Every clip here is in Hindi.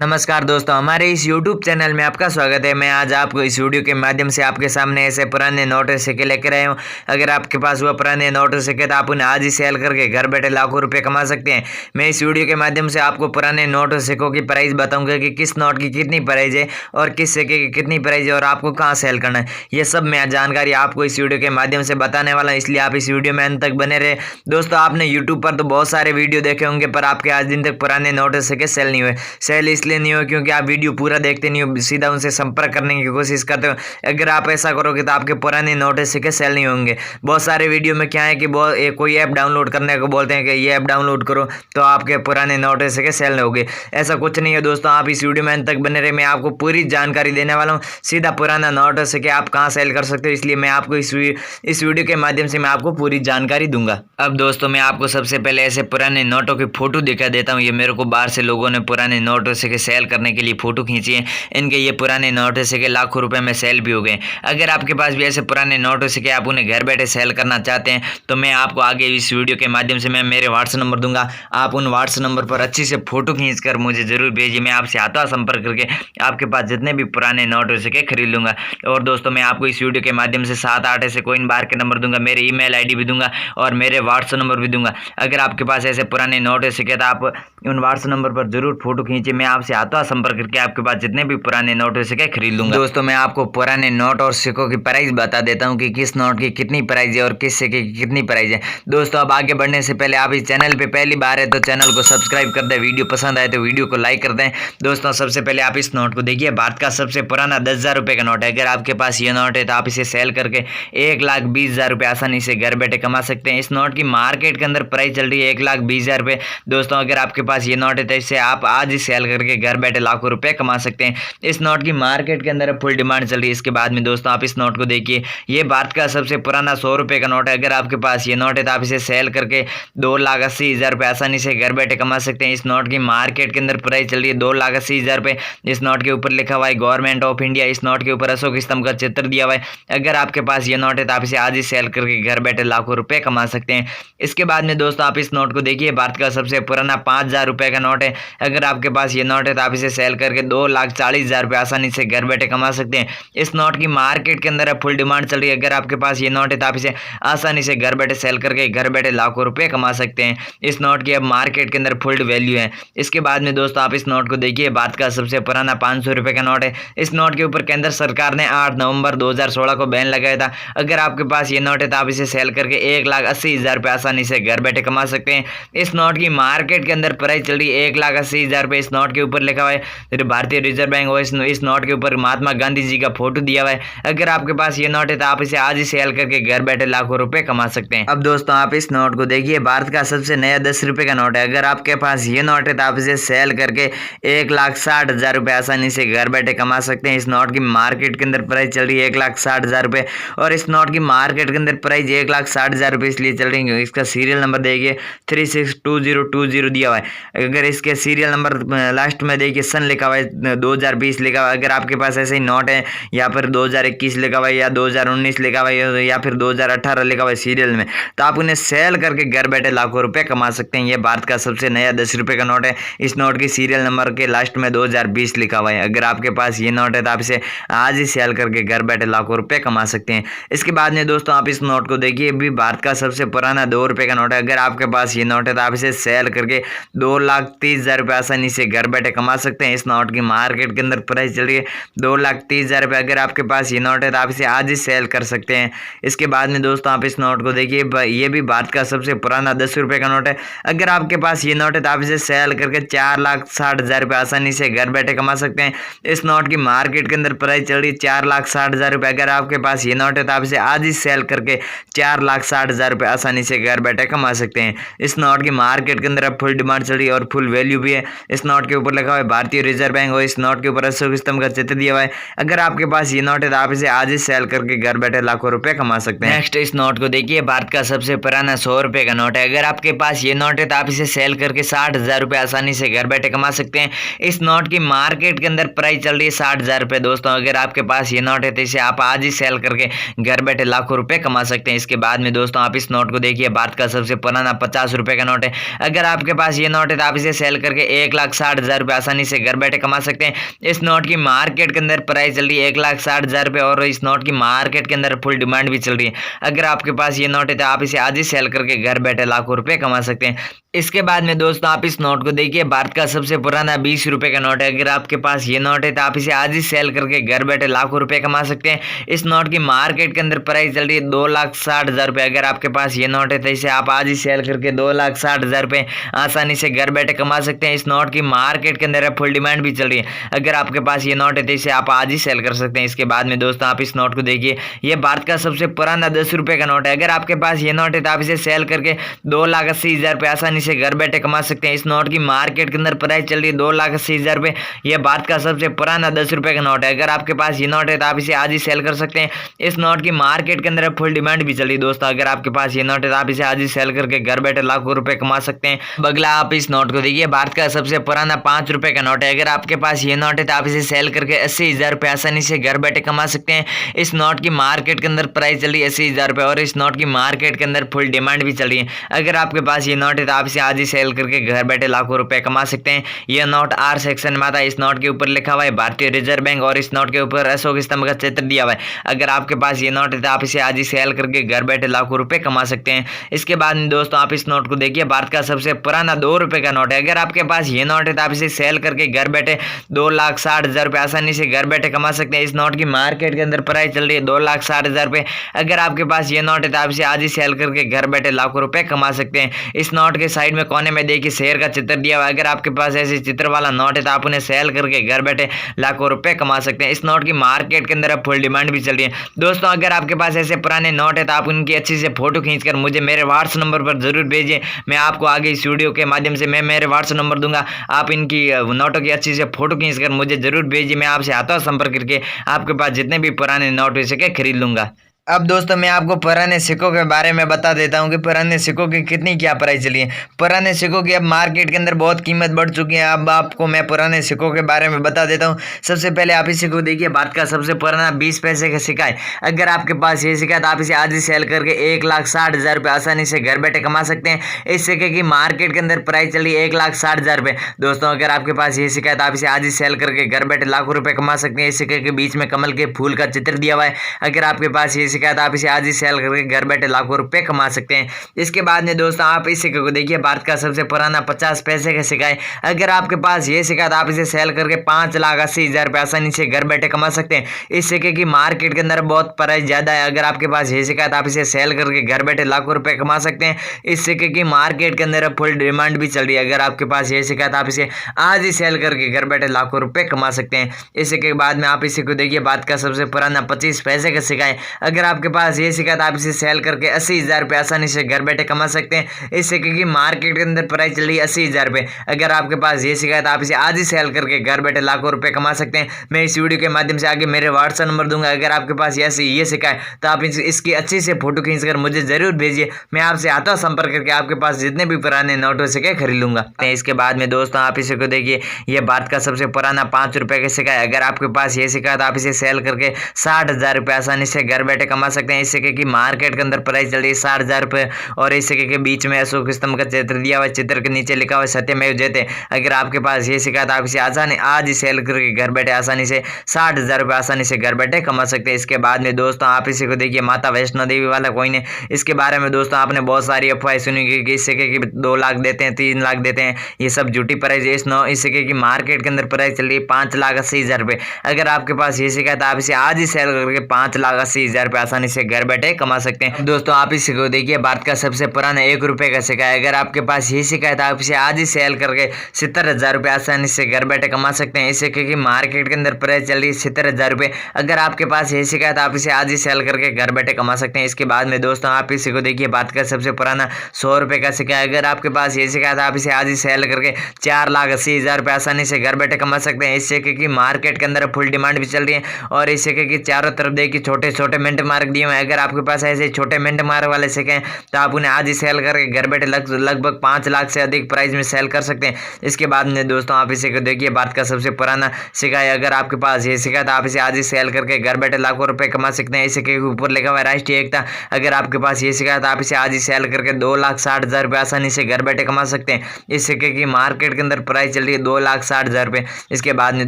नमस्कार दोस्तों, हमारे इस YouTube चैनल में आपका स्वागत है। मैं आज आपको इस वीडियो के माध्यम से आपके सामने ऐसे पुराने नोट और सिक्के लेकर आया हूँ। अगर आपके पास वह पुराने नोट और सिक्के तो आप उन्हें आज ही सेल करके घर बैठे लाखों रुपए कमा सकते हैं। मैं इस वीडियो के माध्यम से आपको पुराने नोट और सिक्कों की प्राइस बताऊंगा कि किस नोट की कितनी प्राइस है और किस सिक्के की कितनी प्राइस है और आपको कहाँ सेल करना है। ये सब मैं जानकारी आपको इस वीडियो के माध्यम से बताने वाला हूँ, इसलिए आप इस वीडियो में अंत तक बने रहे। दोस्तों, आपने यूट्यूब पर तो बहुत सारे वीडियो देखे होंगे, पर आपके आज दिन तक पुराने नोट और सिक्के सेल नहीं हुए। सेल इसलिए नहीं हुए क्योंकि आप वीडियो पूरा देखते नहीं हो, सीधा उनसे संपर्क करने की कोशिश करते हो। अगर आप ऐसा करोगे तो आपके पुराने नोट सिक्के सेल नहीं होंगे। बहुत सारे वीडियो में क्या है कि कोई ऐप डाउनलोड करने को बोलते हैं कि ये ऐप डाउनलोड करो तो आपके पुराने नोट सिक्के सेल नहीं होंगे। ऐसा कुछ नहीं है दोस्तों, आप इस वीडियो में अंत तक बने रहे। मैं आपको पूरी जानकारी देने वाला हूँ, सीधा पुराना नोट सिक्के आप कहाँ सेल कर सकते हो, इसलिए मैं आपको इस वीडियो के माध्यम से मैं आपको पूरी जानकारी दूंगा। अब दोस्तों, मैं आपको सबसे पहले ऐसे पुराने नोटों की फोटो दिखा देता हूँ। ये मेरे को बाहर से लोगों ने पुराने नोट सिक्के सेल करने के लिए फोटो खींची है। इनके ये पुराने नोट सिक्के लाखों रुपए में सेल भी हो गए। अगर आपके पास भी ऐसे पुराने नोट सिक्के आप उन्हें घर बैठे सेल करना चाहते हैं तो मैं आपको आगे इस वीडियो के माध्यम से मैं मेरे व्हाट्सएप नंबर दूंगा। आप उन व्हाट्सएप नंबर पर अच्छी से फोटो खींचकर मुझे जरूर भेजिए। मैं आपसे हाथों संपर्क करके आपके पास जितने भी पुराने नोट सिक्के खरीद लूंगा। और दोस्तों, मैं आपको इस वीडियो के माध्यम से 7-8 ऐसे कोइन बार के नंबर दूंगा, मेरे ईमेल आईडी भी दूंगा और मेरे व्हाट्सएप नंबर भी दूंगा। अगर आपके पास ऐसे पुराने नोट सिक्के तो आप उन व्हाट्सएप नंबर पर जरूर फोटो खींचिए। मैं आपसे हाथों संपर्क करके आपके पास जितने भी पुराने नोट और सिक्के खरीद लूंगा। दोस्तों, मैं आपको पुराने नोट और सिक्कों की प्राइस बता देता हूं कि किस नोट की कितनी प्राइस है और किस सिक्के की कितनी प्राइस है। दोस्तों, अब आगे बढ़ने से पहले आप इस चैनल पे पहली बार है तो चैनल को सब्सक्राइब कर दें, वीडियो पसंद आए तो वीडियो को लाइक कर दें। दोस्तों, सबसे पहले आप इस नोट को देखिए। भारत का सबसे पुराना 10,000 रुपये का नोट है। अगर आपके पास ये नोट है तो आप इसे सेल करके 1,20,000 रुपये आसानी से घर बैठे कमा सकते हैं। इस नोट की मार्केट के अंदर प्राइस चल रही है 1,20,000 रुपये। दोस्तों, अगर आपके पास ये नोट है तो इसे आप आज ही सेल करके घर बैठे लाखों रुपये कमा सकते हैं। इस नोट की मार्केट के अंदर फुल डिमांड चल रही है। इसके बाद में दोस्तों, आप इस नोट को देखिए। ये भारत का सबसे पुराना 100 रुपये का नोट है। अगर आपके पास ये नोट है तो आप इसे सेल करके 2,80,000 रुपये आसानी से घर बैठे कमा सकते हैं। इस नोट की मार्केट के अंदर प्राइस चल रही है 2,80,000 रुपये। इस नोट के ऊपर लिखा हुआ है गवर्नमेंट ऑफ इंडिया। इस नोट के ऊपर अशोक स्तंभ का चित्र दिया हुआ है। अगर आपके पास ये नोट है तो आप इसे आज ही सेल करके घर बैठे लाखों रुपये कमा सकते हैं। इसके बाद में दोस्तों, आप इस नोट को देखिए। भारत का सबसे पुराना 5,000 रुपये का नोट है। अगर आपके पास ये नोट है तो आप इसे सेल करके 2,40,000 रुपये आसानी से घर बैठे कमा सकते हैं। इस नोट की मार्केट के अंदर फुल डिमांड चल रही है। अगर आपके पास ये नोट है तो आप इसे आसानी से घर बैठे सेल करके घर बैठे लाखों रुपए कमा सकते हैं। इस नोट की अब मार्केट के अंदर फुल वैल्यू है। इसके बाद में दोस्तों, आप इस नोट को देखिए। भारत का सबसे पुराना 500 रुपये का नोट है। इस नोट के ऊपर केंद्र सरकार ने 8 नवंबर 2016 को बैन लगाया था। अगर आपके पास ये नोट है तो आप इसे सेल करके 1,80,000 रुपये आसानी से घर बैठे कमा सकते हैं। इस नोट की मार्केट के अंदर प्राइस चल रही है 1,80,000 रुपये। इस नोट के ऊपर लिखा हुआ है भारतीय रिजर्व बैंक और इस नोट के ऊपर महात्मा गांधी जी का फोटो दिया हुआ है। अगर आपके पास ये नोट है तो आप इसे आज ही सेल करके घर बैठे लाखों रुपए कमा सकते हैं। अब दोस्तों, आप इस नोट को देखिए। भारत का सबसे नया 10 रुपये का नोट है। अगर आपके पास ये नोट है तो आप इसे सेल करके 1,60,000 रुपये आसानी से घर बैठे कमा सकते हैं। इस नोट की मार्केट के अंदर प्राइस चल रही है 1,60,000 रुपये और इस नोट की मार्केट के अंदर प्राइस 1,60,000 रुपये इसलिए चल रही है। इसका सीरियल नंबर देखिए 362020 दिया हुआ है। अगर इसके सीरियल नंबर लास्ट में देखिए सन लिखा हुआ है, 2020 लिखा हुआ है। अगर आपके पास ऐसे ही नोट है या फिर 2021 लिखा हुआ है या 2019 लिखा हुआ है या फिर 2018 लिखा हुआ है सीरियल में, तो आप उन्हें सेल करके घर बैठे लाखों रुपए कमा सकते हैं। ये भारत का सबसे नया 10 रुपये का नोट है। इस नोट की सीरियल नंबर के लास्ट में 2020 लिखा हुआ है। अगर आपके पास ये नोट है तो आप इसे आज ही सेल करके घर बैठे लाखों रुपए कमा सकते हैं। इसके बाद में दोस्तों, आप इस नोट को देखिए। भी भारत का सबसे पुराना 2 रुपये का नोट है। अगर आपके पास ये नोट है तो आप इसे सेल करके 2,30,000 रुपये आसानी से घर बैठे कमा सकते हैं। इस नोट की मार्केट के अंदर प्राइस चल रही है 2,30,000 रुपये। अगर आपके पास ये नोट है तो आप इसे आज ही सेल कर सकते हैं। इसके बाद में दोस्तों, आप इस नोट को देखिए। ये भी भारत का सबसे पुराना 10 रुपये का नोट है। अगर आपके पास ये नोट है तो आप इसे सेल करके 4,60,000 रुपये आसानी से घर बैठे कमा सकते हैं। इस नोट की मार्केट के अंदर प्राइस चल रही है 4,60,000 रुपये। अगर आपके पास ये नोट है तो आप इसे आज ही सेल करके 4,60,000 रुपये आसानी से घर बैठे कमा सकते हैं। इस नोट की मार्केट के अंदर अब फुल डिमांड चल रही है और फुल वैल्यू भी है। इस नोट के ऊपर लिखा हुआ है भारतीय रिजर्व बैंक और इस नोट के ऊपर अशोक स्तंभ का चित्र दिया हुआ है। अगर आपके पास ये नोट है तो आप इसे आज ही सेल करके घर बैठे लाखों रुपए कमा सकते हैं। नेक्स्ट, इस नोट को देखिए। भारत का सबसे पुराना 100 रुपये का नोट है। अगर आपके पास ये नोट है तो आप इसे सेल करके 60,000 रुपये आसानी से घर बैठे कमा सकते हैं। इस नोट की मार्केट के अंदर प्राइस चल रही है 60,000 रुपये। दोस्तों, अगर आपके पास ये नोट है तो इसे आप आज ही सेल करके घर बैठे लाखों रुपए कमा सकते हैं। इसके बाद में दोस्तों, आप इस नोट को देखिए। भारत का सबसे पुराना 50 रुपये का नोट है। अगर आपके पास ये नोट है तो आप इसे सेल करके 1,60,000 रुपये रुपये आसानी से घर बैठे कमा सकते हैं। इस नोट की मार्केट के अंदर प्राइस चल रही है 1,60,000 रुपये और इस नोट की मार्केट के अंदर फुल डिमांड भी चल रही है। अगर आपके पास ये नोट है तो आप इसे आज ही सेल करके घर बैठे लाखों रुपए कमा सकते हैं। इसके बाद में दोस्तों आप इस नोट को देखिए, भारत का सबसे पुराना 20 रुपए का नोट है। अगर आपके पास ये नोट है तो आप इसे आज ही सेल करके घर बैठे लाखों रुपए कमा सकते हैं। इस नोट की मार्केट के अंदर प्राइस चल रही है 2,60,000 रुपये। अगर आपके पास ये नोट है तो इसे आप आज ही सेल करके 2,60,000 रुपये आसानी से घर बैठे कमा सकते हैं। इस नोट की मार्केट के अंदर फुल डिमांड भी चल रही है। अगर आपके पास ये नोट है तो इसे आप आज ही सेल कर सकते हैं। इसके बाद में दोस्तों आप इस नोट को देखिए, ये भारत का सबसे पुराना 10 रुपये का नोट है। अगर आपके पास ये नोट है तो आप इसे सेल करके 2,80,000 रुपये आसानी से घर बैठे कमा सकते हैं। इस नोट की मार्केट के अंदर प्राइस चल रही है 2,80,000 रुपये। यह भारत का सबसे पुराना 10 रुपये का नोट है। अगर आपके पास ये नोट है तो आप इसे आज ही सेल कर सकते हैं। इस नोट की मार्केट के अंदर फुल डिमांड भी चल रही है। दोस्तों अगर आपके पास ये नोट है तो आप इसे आज ही सेल करके घर बैठे लाखों रुपए कमा सकते हैं। अगला आप इस नोट को देखिए, भारत का सबसे पुराना 5 रुपए का नोट है। अगर आपके पास ये नोट है तो आप इसे सेल करके 80,000 रुपये आसानी से घर बैठे कमा सकते हैं। इस नोट की मार्केट के अंदर प्राइस चल रही है 80,000 रुपये और इस नोट की मार्केट के अंदर फुल डिमांड भी चल रही है। अगर आपके पास ये नोट है तो आप इसे आज ही सेल करके घर बैठे लाखों रुपए कमा सकते हैं। यह नोट आर सेक्शन में आता है। इस नोट के ऊपर लिखा हुआ है भारतीय रिजर्व बैंक और इस नोट के ऊपर अशोक स्तंभ का चित्र दिया हुआ है। अगर आपके पास ये नोट है तो आप इसे आज ही सेल करके घर बैठे लाखों रुपए कमा सकते हैं। इसके बाद में दोस्तों आप इस नोट को देखिए, भारत का सबसे पुराना 2 रुपए का नोट है। अगर आपके पास ये नोट है तो आप इसे सेल करके घर बैठे 2,60,000 रुपये आसानी से घर बैठे कमा सकते हैं। इस नोट की मार्केट के अंदर प्राइस चल रही है 2,60,000 रुपये। अगर आपके पास ये नोट है तो आप इसे आज ही सेल करके घर बैठे लाखों रुपए कमा सकते हैं। इस नोट के साइड में कोने में देखिए शेर का चित्र दिया हुआ है। अगर आपके पास ऐसे चित्र वाला नोट है तो आप उन्हें सेल करके घर बैठे लाखों रुपए कमा सकते हैं। इस नोट की मार्केट के अंदर अब फुल डिमांड भी चल रही है। दोस्तों अगर आपके पास ऐसे पुराने नोट है तो आप उनकी अच्छी से फोटो खींचकर मुझे मेरे व्हाट्सएप नंबर पर जरूर भेजिए। मैं आपको आगे इस वीडियो के माध्यम से मैं मेरे व्हाट्सएप नंबर दूंगा। आप इनकी नोटों की अच्छी से फोटो खींचकर मुझे जरूर भेजिए। मैं आपसे हाथों संपर्क करके आपके पास जितने भी पुराने नोट हो सके खरीद लूंगा। अब दोस्तों मैं आपको पुराने सिक्कों के बारे में बता देता हूं कि पुराने सिक्कों की कितनी क्या प्राइस चली है। पुराने सिक्कों की अब मार्केट के अंदर बहुत कीमत बढ़ चुकी है। अब आपको मैं पुराने सिक्कों के बारे में बता देता हूं। सबसे पहले आप इस सिक्को देखिए, भारत का सबसे पुराना 20 पैसे का सिक्का है। अगर आपके पास ये सिक्का है तो आप इसे आज ही सेल करके 1,60,000 रुपये आसानी से घर बैठे कमा सकते हैं। इस सिक्के की मार्केट के अंदर प्राइस चली है 1,60,000 रुपये। दोस्तों अगर आपके पास ये सिक्का है तो आप इसे आज ही सेल करके घर बैठे लाखों रुपए कमा सकते हैं। इस सिक्के के बीच में कमल के फूल का चित्र दिया हुआ है। अगर आपके पास ये सिक्का है तो आप इसे आज ही सेल करके घर बैठे लाखों रुपए कमा सकते हैं। इसके बाद में दोस्तों आप इस सिक्के को देखिए, भारत का सबसे पुराना 50 पैसे का सिक्का है। अगर आपके पास ये सिक्का है तो आप इसे सेल करके 5,80,000 रुपये आसानी से घर बैठे कमा सकते हैं। इस सिक्के की मार्केट के अंदर बहुत प्राइस ज्यादा है। अगर आपके पास ये सिक्का है तो आप इसे सेल करके घर बैठे लाखों रुपए कमा सकते हैं। इस सिक्के की मार्केट के अंदर फुल डिमांड भी चल रही है। अगर आपके पास ये सिक्का है तो आप इसे आज ही सेल करके घर बैठे लाखों रुपए कमा सकते हैं। इस सिक्के के बाद में आप इसी को देखिए, भारत का सबसे पुराना 25 पैसे का सिक्का है। अगर आपके पास ये सिक्का तो आप इसे सेल करके 80,000 रुपये आसानी से घर बैठे कमा सकते हैं। इस सिक्के की मार्केट के अंदर प्राइस चल रही है 80,000 रुपये। अगर आपके पास ये सिक्का है तो आप इसे आज ही सेल करके घर बैठे लाखों रुपए कमा सकते हैं। मैं इस वीडियो के माध्यम से आगे मेरे व्हाट्सएप नंबर दूंगा। अगर आपके पास ये सिक्का है तो आप इसकी अच्छी से फोटो खींचकर मुझे जरूर भेजिए। मैं आपसे हाथों संपर्क करके आपके पास जितने भी पुराने नोट हो सके खरीद लूंगा। इसके बाद में दोस्तों आप इसे को देखिए, ये भारत का सबसे पुराना 5 रुपए का सिक्का है। अगर आपके पास ये सिक्का है तो आप इसे सेल करके 60,000 रुपये आसानी से घर बैठे कमा सकते हैं। इस सिक्के की मार्केट के अंदर प्राइस चल रही है 60,000 रुपये और इस सिक्के के बीच में अशोक स्तंभ का चित्र दिया हुआ है। चित्र के नीचे लिखा हुआ है सत्यमेव जयते। अगर आपके पास ये सिक्का है तो आप इसे आज ही सेल करके घर बैठे आसानी से 60,000 रुपये आसानी से घर बैठे कमा सकते हैं। इसके बाद में दोस्तों आप इसी को देखिए, माता वैष्णो देवी वाला कॉइन है। इसके बारे में दोस्तों आपने बहुत सारी अफवाहें सुनी कि इस सिक्के की 2 लाख देते हैं, 3 लाख देते हैं। ये सब झूठी प्राइस है। इस सिक्के की मार्केट के अंदर प्राइस चल रही है 5,80,000 रुपये। अगर आपके पास ये सिक्का है तो आप इसे आज ही सेल करके 5,80,000 रुपये आसानी से घर बैठे कमा सकते हैं। दोस्तों आप इस सिक्के को देखिए, भारत का सबसे पुराना 1 रुपए का सिक्का है। अगर आपके पास ये सिक्का है तो आप इसे आज ही सेल करके 70,000 रुपये आसानी से घर बैठे कमा सकते हैं। इस सिक्के की मार्केट के अंदर प्राइस चल रही है 70,000 रुपये। अगर आपके पास ये सिक्का है तो आप इसे आज ही सेल करके घर बैठे कमा सकते हैं। इसके बाद में दोस्तों आप इसी को देखिए, भारत का सबसे पुराना 100 रुपये का सिक्का है। अगर आपके पास ये सिक्का है तो आप इसे आज ही सेल करके 4,80,000 रुपये आसानी से घर बैठे कमा सकते हैं। इस सिक्के की मार्केट के अंदर फुल डिमांड भी चल रही है और इस सिक्के की चारों तरफ देखिए छोटे छोटे मिंट मार्क दिए हुए हैं। अगर आपके पास ऐसे छोटे मिंट मार्क वाले सिक्के हैं तो आप उन्हें आज ही सेल करके घर बैठे लगभग 5 लाख से अधिक प्राइस में सेल कर सकते हैं। इसके बाद में दोस्तों आप इसे देखिए, भारत का सबसे पुराना सिक्का है। अगर आपके पास ये सिक्का तो आप इसे आज ही सेल करके घर बैठे लाखों रुपए कमा सकते हैं। इस सिक्के के ऊपर लिखा हुआ है राष्ट्रीय एकता। अगर आपके पास ये सिक्का तो आप इसे आज ही सेल करके 2,60,000 रुपये आसानी से घर बैठे कमा सकते हैं। इस सिक्के की मार्केट के अंदर प्राइस चल रही है 2,60,000 रुपये। इसके बाद में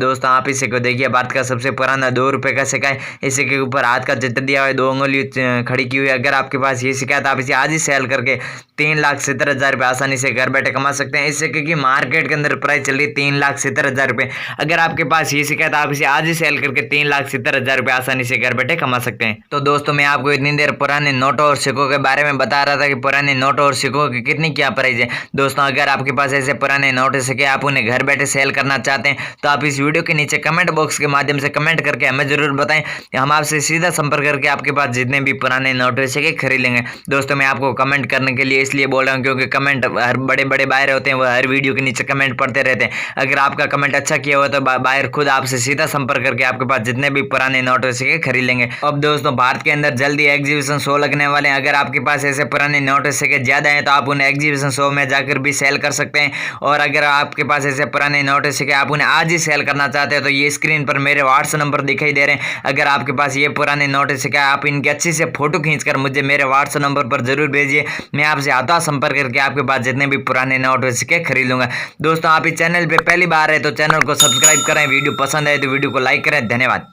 दोस्तों आप इस सिक्के को देखिए, भारत का सबसे पुराना 2 रुपये का सिक्का है। इस सिक्के के ऊपर हाथ का चित्र दिया हुआ है, 2 उंगली खड़ी की हुई है। अगर आपके पास ये सिक्का है तो आप इसे आज ही सेल करके 3,70,000 रुपये आसानी से घर बैठे कमा सकते हैं। इस सिक्के की मार्केट के अंदर प्राइस चल रही है 3,70,000 रुपये। अगर आपके पास ये सिक्का है तो आप इसे आज ही सेल करके 3,70,000 रुपये आसानी से घर बैठे कमा सकते हैं। तो दोस्तों मैं आपको इतनी देर पुराने नोटों और सिक्कों के बारे में बता रहा था कि पुराने नोटों और सिक्कों की कितनी क्या प्राइस है। दोस्तों अगर आपके पास ऐसे पुराने नोट सिक्के आप उन्हें घर बैठे सेल करना चाहते हैं तो आप इस वीडियो के नीचे कमेंट बॉक्स के माध्यम से कमेंट करके हमें जरूर बताएं। हम आपसे सीधा संपर्क करके आपके पास जितने भी पुराने नोट सिक्के खरीद लेंगे। दोस्तों मैं आपको कमेंट करने के लिए इसलिए बोल रहा हूँ क्योंकि कमेंट हर बड़े बड़े बायर होते हैं, वो हर वीडियो के नीचे कमेंट पढ़ते रहते हैं। अगर आपका कमेंट अच्छा किया हुआ तो बायर खुद आपसे सीधा संपर्क करके आपके पास जितने भी पुराने नोट सिक्के खरीद लेंगे। अब दोस्तों भारत के अंदर जल्दी एग्जीबिशन शो लगने वाले हैं। अगर आपके पास ऐसे पुराने नोट सिक्के ज्यादा हैं तो आप उन्हें एग्जीबिशन शो में जाकर भी सेल कर सकते हैं। और अगर आपके पास ऐसे पुराने नोट सिक्के आप उन्हें आज ही सेल करना चाहते हैं तो ये स्क्रीन पर मेरे व्हाट्सएप नंबर दिखाई दे रहे हैं। अगर आपके पास ये पुराने नोट सिक्के आप इनकी अच्छी से फोटो खींचकर मुझे मेरे व्हाट्सएप नंबर पर जरूर भेजिए। मैं आपसे आता संपर्क करके आपके पास जितने भी पुराने नोट सिक्के खरीद लूंगा। दोस्तों आप इस चैनल पर पहली बार है तो चैनल को सब्सक्राइब करें, वीडियो पसंद आए तो वीडियो को लाइक करें। धन्यवाद।